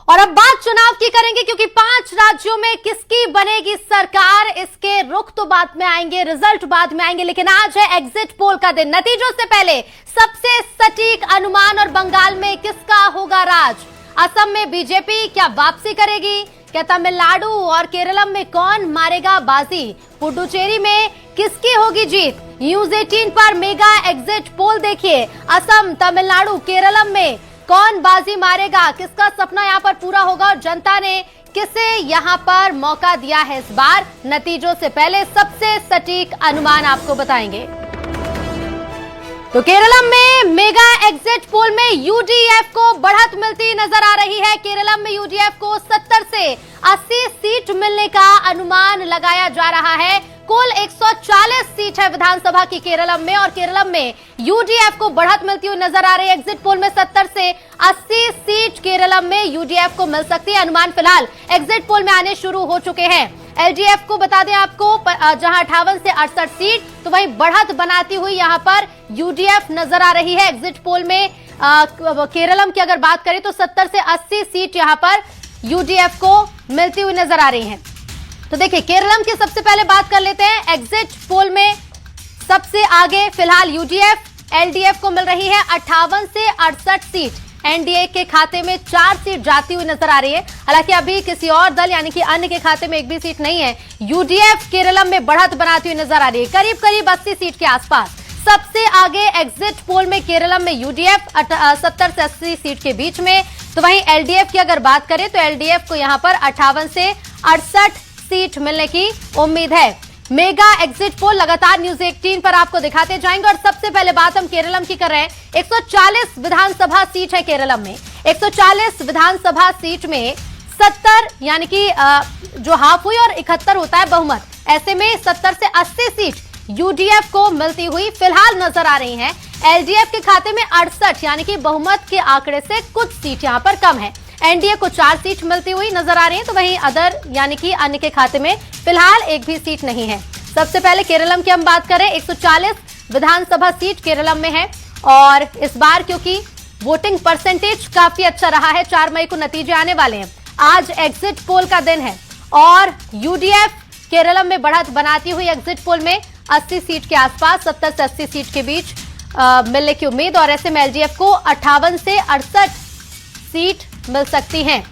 और अब बात चुनाव की करेंगे, क्योंकि 5 राज्यों में किसकी बनेगी सरकार, इसके रुख तो बाद में आएंगे, रिजल्ट बाद में आएंगे, लेकिन आज है एग्जिट पोल का दिन। नतीजों से पहले सबसे सटीक अनुमान, और बंगाल में किसका होगा राज? असम में बीजेपी क्या वापसी करेगी? क्या तमिलनाडु और केरलम में कौन मारेगा बाजी? पुडुचेरी में किसकी होगी जीत? न्यूज 18 पर मेगा एग्जिट पोल देखिए। असम, तमिलनाडु, केरलम में कौन बाजी मारेगा? किसका सपना यहां पर पूरा होगा और जनता ने किसे यहां पर मौका दिया है इस बार? नतीजों से पहले सबसे सटीक अनुमान आपको बताएंगे। तो केरलम में मेगा एग्जिट पोल में यूडीएफ को बढ़त मिलती नजर आ रही है। केरलम में यूडीएफ को 70 से 80 सीट मिलने का अनुमान लगाया जा रहा है। कुल 140 सीट है विधानसभा की केरलम में, और केरलम में यूडीएफ को बढ़त मिलती हुई नजर आ रही है। एग्जिट पोल में 70 से 80 सीट केरलम में यूडीएफ को मिल सकती है। अनुमान फिलहाल एग्जिट पोल में आने शुरू हो चुके हैं। एलडीएफ को बता दें आपको, जहां 58 से 68 सीट, तो वहीं बढ़त बनाती हुई यहां पर यूडीएफ नजर आ रही है। एग्जिट पोल में केरलम की अगर बात करें तो 70 से 80 सीट यहां पर यूडीएफ को मिलती हुई नजर आ रही हैं। तो देखिए, केरलम की सबसे पहले बात कर लेते हैं। एग्जिट पोल में सबसे आगे फिलहाल यूडीएफ, एलडीएफ को मिल रही है 58 से 68 सीट। एनडीए के खाते में 4 सीट जाती हुई नजर आ रही है। हालांकि अभी किसी और दल यानी कि अन्य के खाते में एक भी सीट नहीं है। यूडीएफ केरलम में बढ़त बनाती हुई नजर आ रही है, करीब करीब 80 सीट के आसपास। सबसे आगे एग्जिट पोल में केरलम में यूडीएफ 70 से 80 सीट के बीच में। तो वहीं एलडीएफ की अगर बात करें तो एलडीएफ को यहां पर 58 से 68 सीट मिलने की उम्मीद है। मेगा एग्जिट पोल लगातार न्यूज 18 पर आपको दिखाते जाएंगे, और सबसे पहले बात हम केरलम की कर रहे हैं। 140 विधानसभा सीट है केरलम में। 140 विधानसभा सीट में 70 यानी कि जो हाफ हुई और 71 होता है बहुमत, ऐसे में 70 से 80 सीट यूडीएफ को मिलती हुई फिलहाल नजर आ रही हैं। एलडीएफ के खाते में 68 यानी कि बहुमत के आंकड़े से कुछ सीट यहां पर कम है। एनडीए को 4 सीट मिलती हुई नजर आ रही है, तो वहीं अदर यानी कि अन्य के खाते में फिलहाल एक भी सीट नहीं है। सबसे पहले केरलम की हम बात करें, 140 विधानसभा सीट केरलम में है, और इस बार क्योंकि वोटिंग परसेंटेज काफी अच्छा रहा है, 4 मई को नतीजे आने वाले हैं। आज एग्जिट पोल का दिन है, और यूडीएफ केरलम में बढ़त बनाती हुई एग्जिट पोल में 80 सीट के आसपास, 70 से 80 सीट के बीच मिलने की उम्मीद, और ऐसे में एलडीएफ को 58 से 68 सीट मिल सकती हैं।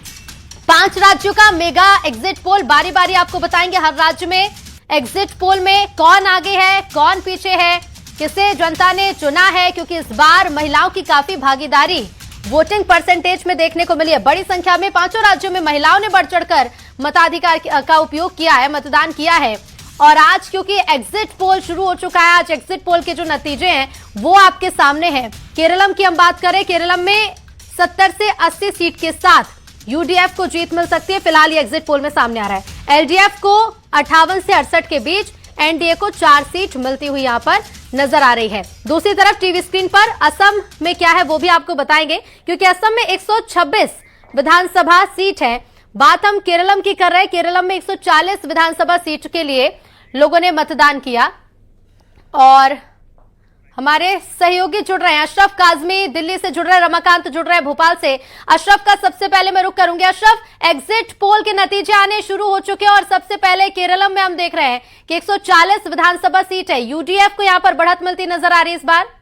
5 राज्यों का मेगा एग्जिट पोल बारी बारी आपको बताएंगे। हर राज्य में एग्जिट पोल में कौन आगे है, कौन पीछे है, किसे जनता ने चुना है, क्योंकि इस बार महिलाओं की काफी भागीदारी वोटिंग परसेंटेज में देखने को मिली है। बड़ी संख्या में 5 राज्यों में महिलाओं ने बढ़ चढ़कर मताधिकार का उपयोग किया है, मतदान किया है। और आज क्योंकि एग्जिट पोल शुरू हो चुका है, आज एग्जिट पोल के जो नतीजे हैं वो आपके सामने हैं। केरलम की हम बात करें, केरलम में 70 से 80 सीट के साथ यूडीएफ को जीत मिल सकती है। फिलहाल ये एग्जिट पोल में सामने आ रहा है। एलडीएफ को 58 से 68 के बीच, एनडीए को 4 सीट मिलती हुई यहां पर नजर आ रही है। दूसरी तरफ टीवी स्क्रीन पर असम में क्या है वो भी आपको बताएंगे, क्योंकि असम में 126 विधानसभा सीट है। बात हम केरलम की कर रहे हैं। केरलम में 140 विधानसभा सीट के लिए लोगों ने मतदान किया, और हमारे सहयोगी जुड़ रहे हैं। अशरफ काजमी दिल्ली से जुड़ रहे हैं, रमाकांत जुड़ रहे हैं भोपाल से। अशरफ का सबसे पहले मैं रुख करूंगी। अशरफ, एग्जिट पोल के नतीजे आने शुरू हो चुके हैं, और सबसे पहले केरलम में हम देख रहे हैं कि 140 विधानसभा सीट है। यूडीएफ को यहां पर बढ़त मिलती नजर आ रही है इस बार।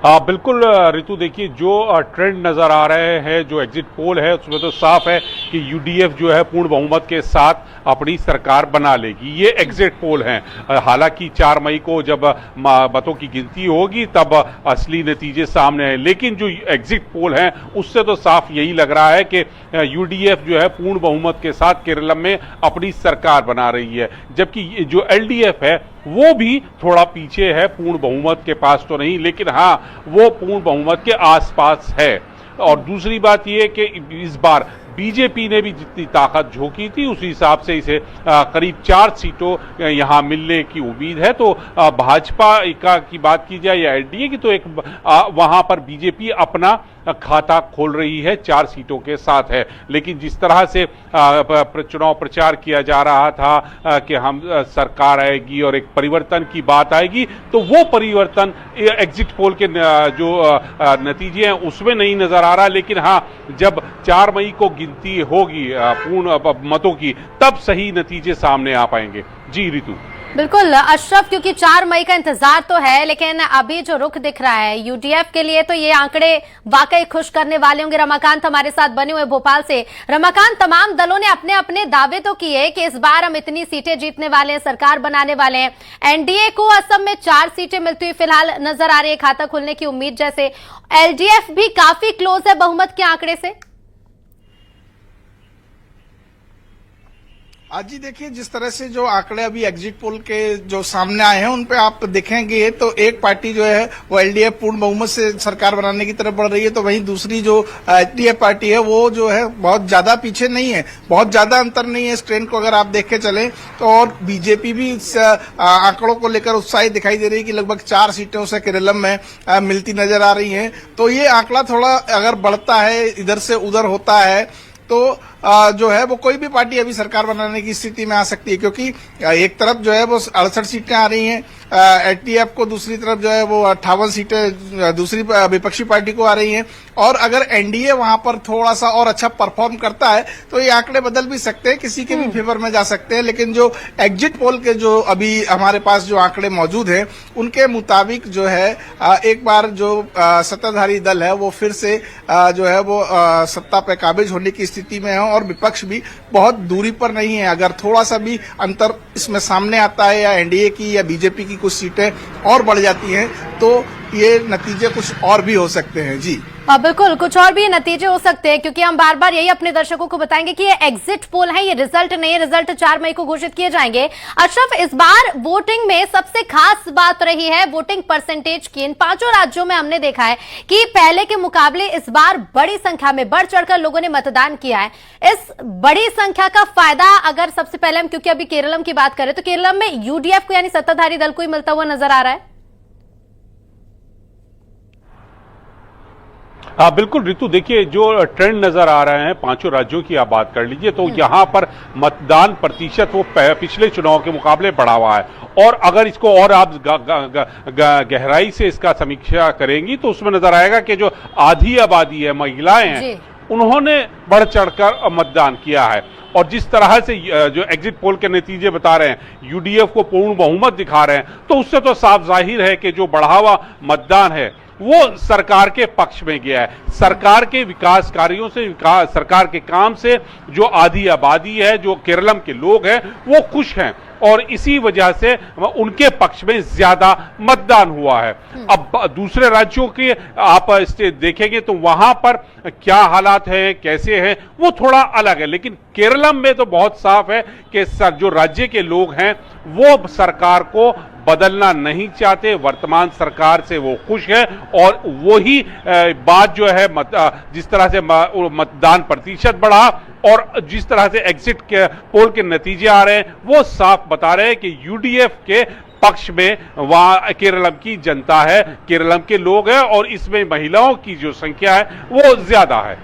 बिल्कुल ऋतु, देखिए जो ट्रेंड नजर आ रहे हैं, जो एग्जिट पोल है उसमें तो साफ है कि यूडीएफ जो है पूर्ण बहुमत के साथ अपनी सरकार बना लेगी। ये एग्जिट पोल हैं। हालांकि 4 मई को जब मतों की गिनती होगी तब असली नतीजे सामने हैं, लेकिन जो एग्जिट पोल हैं उससे तो साफ यही लग रहा है कि यूडीएफ जो है पूर्ण बहुमत के साथ केरलम में अपनी सरकार बना रही है, जबकि जो एलडीएफ है वो भी थोड़ा पीछे है, पूर्ण बहुमत के पास तो नहीं, लेकिन हाँ वो पूर्ण बहुमत के आसपास है। और दूसरी बात यह कि इस बार बीजेपी ने भी जितनी ताकत झोंकी थी उस हिसाब से इसे करीब 4 सीटों यहां मिलने की उम्मीद है। तो भाजपा की बात की जाए या एनडीए की, तो एक वहां पर बीजेपी अपना खाता खोल रही है 4 सीटों के साथ है। लेकिन जिस तरह से चुनाव प्रचार किया जा रहा था कि हम सरकार आएगी और एक परिवर्तन की बात आएगी, तो वो परिवर्तन एग्जिट पोल के जो नतीजे हैं उसमें नहीं नजर आ रहा। लेकिन हाँ, जब 4 मई को गिनती होगी पूर्ण मतों की, तब सही नतीजे सामने आ पाएंगे। जी रितु। बिल्कुल अशरफ, क्योंकि 4 मई का इंतजार तो है, लेकिन अभी जो रुख दिख रहा है यूडीएफ के लिए, तो ये आंकड़े वाकई खुश करने वाले होंगे। रमाकांत हमारे साथ बने हुए भोपाल से। रमाकांत, तमाम दलों ने अपने अपने दावे तो किए कि इस बार हम इतनी सीटें जीतने वाले हैं, सरकार बनाने वाले हैं। एनडीए को असम में 4 सीटें मिलती हुई फिलहाल नजर आ रही है, खाता खुलने की उम्मीद जैसे। एलडीएफ भी काफी क्लोज है बहुमत के आंकड़े से। आज जी देखिए, जिस तरह से जो आंकड़े अभी एग्जिट पोल के जो सामने आए हैं उन पे आप देखेंगे तो एक पार्टी जो है वो एलडीएफ पूर्ण बहुमत से सरकार बनाने की तरफ बढ़ रही है, तो वहीं दूसरी जो एचडीएफ पार्टी है वो जो है बहुत ज्यादा पीछे नहीं है, बहुत ज्यादा अंतर नहीं है इस ट्रेंड को अगर आप देख के चलें तो। और बीजेपी भी इस आंकड़ों को लेकर उत्साहित दिखाई दे रही है कि लगभग 4 सीटें उसे केरलम में मिलती नजर आ रही है। तो ये आंकड़ा थोड़ा अगर बढ़ता है, इधर से उधर होता है, तो जो है वो कोई भी पार्टी अभी सरकार बनाने की स्थिति में आ सकती है, क्योंकि एक तरफ जो है वो 68 सीटें आ रही हैं एचडीएफ को, दूसरी तरफ जो है वो 58 सीटें दूसरी विपक्षी पार्टी को आ रही हैं। और अगर एनडीए वहां पर थोड़ा सा और अच्छा परफॉर्म करता है तो ये आंकड़े बदल भी सकते हैं, किसी के भी फेवर में जा सकते हैं। लेकिन जो एग्जिट पोल के जो अभी हमारे पास जो आंकड़े मौजूद हैं उनके मुताबिक जो है एक बार जो सत्ताधारी दल है वो फिर से जो है वो सत्ता पे काबिज होने की स्थिति में है, और विपक्ष भी बहुत दूरी पर नहीं है। अगर थोड़ा सा भी अंतर इसमें सामने आता है या एनडीए की या बीजेपी की कुछ सीटें और बढ़ जाती हैं तो ये नतीजे कुछ और भी हो सकते हैं। जी बिल्कुल, कुछ और भी नतीजे हो सकते हैं, क्योंकि हम बार बार यही अपने दर्शकों को बताएंगे कि ये एग्जिट पोल है, ये रिजल्ट नहीं है। रिजल्ट 4 मई को घोषित किए जाएंगे। अशरफ, इस बार वोटिंग में सबसे खास बात रही है वोटिंग परसेंटेज की। इन 5 राज्यों में हमने देखा है कि पहले के मुकाबले इस बार बड़ी संख्या में बढ़ चढ़कर लोगों ने मतदान किया है। इस बड़ी संख्या का फायदा अगर सबसे पहले हम, क्योंकि अभी केरलम की बात करें, तो केरलम में यूडीएफ को यानी सत्ताधारी दल को ही मिलता हुआ नजर आ रहा है। हाँ बिल्कुल रितु, देखिए जो ट्रेंड नजर आ रहे हैं 5 राज्यों की आप बात कर लीजिए, तो यहां पर मतदान प्रतिशत वो पिछले चुनाव के मुकाबले बढ़ा हुआ है। और अगर इसको और आप गहराई से इसका समीक्षा करेंगी तो उसमें नजर आएगा कि जो आधी आबादी है, महिलाएं हैं, उन्होंने बढ़ चढ़कर मतदान किया है। और जिस तरह से जो एग्जिट पोल के नतीजे बता रहे हैं यूडीएफ को पूर्ण बहुमत दिखा रहे हैं, तो उससे तो साफ जाहिर है कि जो बढ़ावा मतदान है वो सरकार के पक्ष में गया है। सरकार के विकास कार्यों से, सरकार के काम से जो आधी आबादी है, जो केरलम के लोग हैं, वो खुश हैं और इसी वजह से उनके पक्ष में ज्यादा मतदान हुआ है। अब दूसरे राज्यों के आप देखेंगे तो वहां पर क्या हालात हैं, कैसे हैं, वो थोड़ा अलग है। लेकिन केरलम में तो बहुत साफ है कि जो राज्य के लोग हैं वो सरकार को बदलना नहीं चाहते, वर्तमान सरकार से वो खुश है। और वही बात जो है जिस तरह से मतदान प्रतिशत बढ़ा और जिस तरह से एग्जिट के पोल के नतीजे आ रहे हैं वो साफ बता रहे हैं कि यूडीएफ के पक्ष में वहां केरलम की जनता है, केरलम के लोग हैं और इसमें महिलाओं की जो संख्या है वो ज्यादा है।